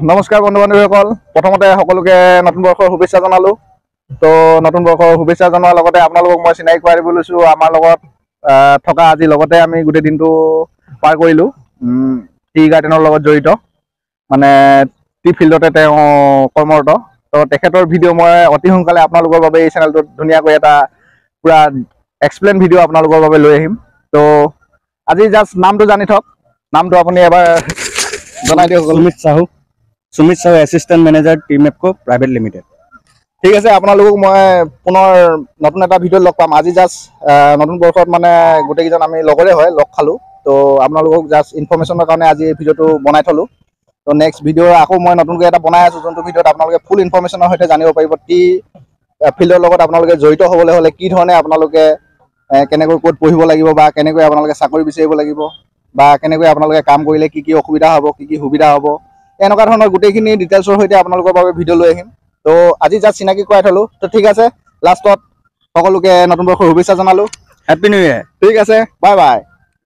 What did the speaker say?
নমস্কাৰ বন্ধু বান্ধৱীসকল প্ৰথমতে সকলোকে নতুন বৰ্ষৰ শুভেচ্ছা জনালো তো নতুন বৰ্ষৰ শুভেচ্ছা জনোৱাৰ লগতে আপোনালোকক মই চিনাকি কৰাই দিব লৈছো আমাৰ লগত থকা আজি লগতে আমি গোটেই দিনটো পাৰ কৰিলো টি গাৰ্ডেনৰ লগত জড়িত মানে টি ফিল্ডতে তেওঁ কৰ্মৰত তো তেখেতৰ ভিডিঅ' মই অতি সোনকালে আপোনালোকৰ বাবে এই চেনেলটোত ধুনীয়াকৈ এটা পুৰা এক্সপ্লেইন ভিডিঅ' আপোনালোকৰ বাবে লৈ আহিম তো আজি জাষ্ট নামটো জানি থওক নামটো আপুনি এবাৰ জনাই দিয়ক सुमित साहू एसिस्टेंट मैनेजर टीमेपको प्राइवेट लिमिटेड। ঠিক আছে আপোনালোকক মই পুনৰ নতুন এটা ভিডিঅ' লগ পাম আজি জাষ্ট নতুন বৰ্ষত মানে গোটেইকেইজন আমি লগৰে হয় লগ খালোঁ তো আপোনালোকক জাষ্ট ইনফৰ্মেশ্যনৰ কাৰণে আজি এই ভিডিঅ'টো বনাই থলোঁ তো নেক্সট ভিডিঅ' আকৌ মই নতুনকৈ এটা বনাই আছোঁ যোনটো ভিডিঅ'ত আপোনালোকে ফুল ইনফৰ্মেশ্যনৰ সৈতে জানিব পাৰিব টি ফিল্ডৰ লগত আপোনালোকে জড়িত হ'বলৈ হ'লে কি ধৰণে আপোনালোকে কেনেকৈ ক'ত পঢ়িব লাগিব বা কেনেকৈ আপোনালোকে চাকৰি বিচাৰিব লাগিব বা কেনেকৈ আপোনালোকে কাম কৰিলে কি কি অসুবিধা হ'ব কি কি সুবিধা হ'ব এনেকুৱা ধৰণৰ গোটেইখিনি ডিটেইলছৰ সৈতে আপোনালোকৰ বাবে ভিডিঅ' লৈ আহিম তো আজি জাষ্ট চিনাকি কৰাই থলোঁ তো ঠিক আছে লাষ্টত সকলোকে নতুন বৰ্ষৰ শুভেচ্ছা জনালোঁ हैप्पी न्यू ईयर। ঠিক আছে বাই বাই।